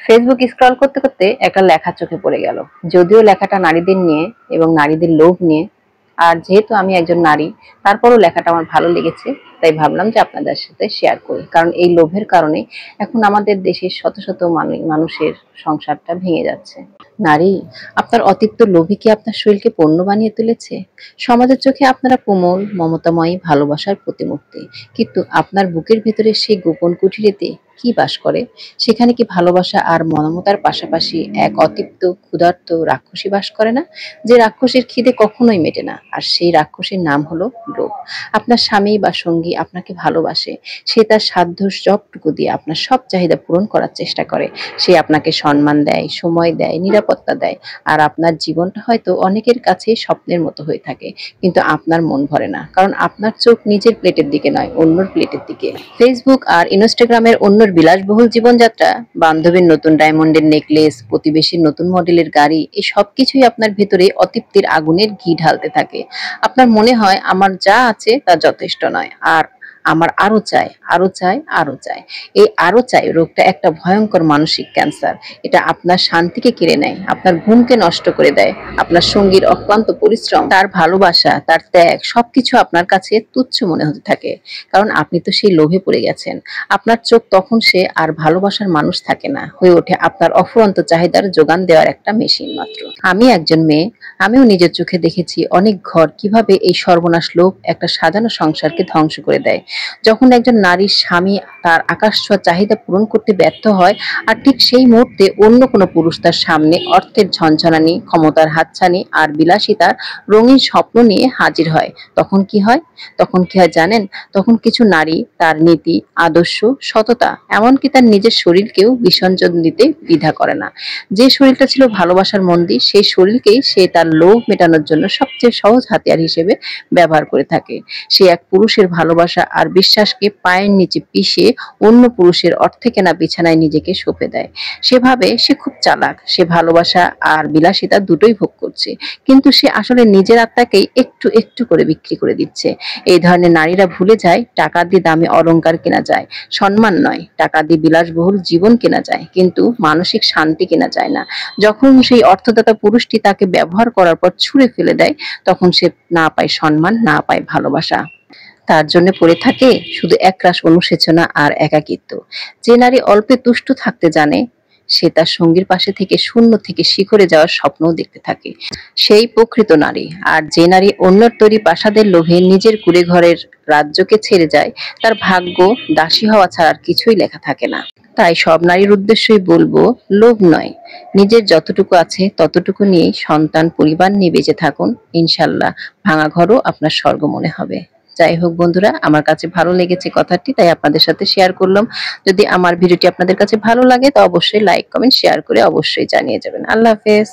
Facebook scroll করতে করতে একটা লেখা চোখে পড়ে গেল। যদিও লেখাটা নারীদের নিয়ে এবং নারীদের লোভ নিয়ে, আর যেহেতু আমি একজন নারী, তারপরও লেখাটা আমার ভালো লেগেছে, তাই ভাবলাম যে আপনাদের সাথে শেয়ার করি। কারণ এই লোভের কারণে এখন আমাদের দেশের শত শত মানুষের সংসারটা ভেঙে যাচ্ছে। নারী, আপনার অতিরিক্ত লোভই কি আপনার শরীরকে পণ্য বানিয়ে তুলেছে? সমাজের চোখে আপনারা কোমল, মমতাময়ী, ভালোবাসার প্রতিমূর্তি, কিন্তু আপনার বুকের ভেতরে সেই গোপন কুঠিরেতে কি বাস করে? সেখানে কি ভালোবাসা আর মমতার পাশাপাশি এক অতৃপ্ত ক্ষুধার্ত রাক্ষসী বাস করে না? যে রাক্ষসীর খিদে কখনোই মেটে না, আর সেই রাক্ষসীর নাম হলো লোভ। আপনার স্বামী বা সঙ্গী আপনাকে ভালোবাসে, সে তার সাধ্য সবটুকু দিয়ে আপনার সব চাহিদা পূরণ করার চেষ্টা করে। সে আপনাকে সম্মান দেয়, সময় দেয়, নিরাপত্তা দেয়, আর আপনার জীবনটা হয়তো অনেকের কাছে স্বপ্নের মতো হয়ে থাকে, কিন্তু আপনার মন ভরে না, কারণ আপনার চোখ নিজের প্লেটের দিকে নয়, অন্যর প্লেটের দিকে। ফেসবুক আর ইনস্টাগ্রামের অন্যর বিলাসবহুল জীবনযাত্রা, বান্ধবীর নতুন ডায়মন্ডের নেকলেস, প্রতিবেশীর নতুন মডেলের গাড়ি, এই সবকিছুই আপনার ভেতরে অতৃপ্তির আগুনের ঘি ঢালতে থাকে। আপনার মনে হয় আমার যা আছে তা যথেষ্ট নয়, আর আমার আরো চাই, আরো চাই, আরো চাই। এই আরো চাই রোগটা একটা ভয়ঙ্কর মানসিক ক্যান্সার। এটা আপনার শান্তিকে কেড়ে নেয়, আপনার ঘুমকে নষ্ট করে দেয়। আপনার সঙ্গীর অক্লান্ত পরিশ্রম, তার ভালোবাসা, তার ত্যাগ, সবকিছু আপনার কাছে তুচ্ছ মনে হতে থাকে, কারণ আপনি তো সেই লোভে পড়ে গেছেন। আপনার চোখ তখন সে আর ভালোবাসার মানুষ থাকে না, হয়ে ওঠে আপনার অফুরন্ত চাহিদার যোগান দেওয়ার একটা মেশিন মাত্র। আমি একজন মেয়ে, আমিও নিজের চোখে দেখেছি অনেক ঘর কিভাবে এই সর্বনাশ লোভ একটা সাজানো সংসারকে ধ্বংস করে দেয়। যখন একজন নারীর স্বামী তার আকাশছোঁয়া চাহিদা পূরণ করতে ব্যর্থ হয়, আর ঠিক সেই মুহূর্তে অন্য কোনো পুরুষ তার সামনে অর্থের ঝনঝনানি, ক্ষমতার হাতছানি আর বিলাসিতার রঙিন স্বপ্ন নিয়ে হাজির হয়, তখন কি হয়? তখন কি হয় জানেন? তখন কিছু নারী তার নীতি, আদর্শ, সততা, এমনকি তার নিজের শরীরকেও বিসর্জন দিতে দ্বিধা করে না। যে শরীরটা ছিল ভালোবাসার মন্দির, সেই শরীরকেই সে তার লোভ মেটানোর জন্য সবচেয়ে সহজ হাতিয়ার হিসেবে ব্যবহার করে থাকে। সে এক পুরুষের ভালোবাসা আর বিশ্বাসকে পায়ের নিচে পিষে অন্য পুরুষের অর্থে কেনা বিছানায় নিজেকে সঁপে দেয়। সে ভাবে সে খুব চালাক, সে ভালোবাসা আর বিলাসিতা দুটোই ভোগ করছে, কিন্তু সে আসলে নিজের আত্মাকেই একটু একটু করে বিক্রি করে দিচ্ছে। এই ধরনের নারীরা ভুলে যায় টাকা দিয়ে দামি অলংকার কেনা যায়, সম্মান নয়। টাকা দিয়ে বিলাসবহুল জীবন কেনা যায়, কিন্তু মানসিক শান্তি কেনা যায় না। যখন সেই অর্থদাতা পুরুষটি তাকে ব্যবহার করার পর ছুঁড়ে ফেলে দেয়, তখন সে না পায় সম্মান, না পায় ভালোবাসা। তার জন্য পড়ে থাকে শুধু একরাশ অনুশোচনা আর একাকিত্ব। যে নারী অল্পে তুষ্ট থাকতে জানে, সে তার সঙ্গীর পাশে থেকে শূন্য থেকে শিখরে যাওয়ার স্বপ্নও দেখতে থাকে, সেই প্রকৃত নারী। আর যে নারী অন্যের তৈরি প্রাসাদের লোভে নিজের কুঁড়ে ঘরের রাজ্যকে ছেড়ে যায়, তার ভাগ্য দাসী হওয়া ছাড়া আর কিছুই লেখা থাকে না। তাই সব নারীর উদ্দেশ্যই বলবো, লোভ নয়, নিজের যতটুকু আছে ততটুকু নিয়েই সন্তান পরিবার নিয়ে বেঁচে থাকুন। ইনশাল্লাহ ভাঙা ঘরও আপনার স্বর্গ মনে হবে। যাই হোক বন্ধুরা, আমার কাছে ভালো লেগেছে কথাটি, তাই আপনাদের সাথে শেয়ার করলাম। যদি আমার ভিডিওটি আপনাদের কাছে ভালো লাগে তো অবশ্যই লাইক, কমেন্ট, শেয়ার করে অবশ্যই জানিয়ে যাবেন। আল্লাহ হাফেজ।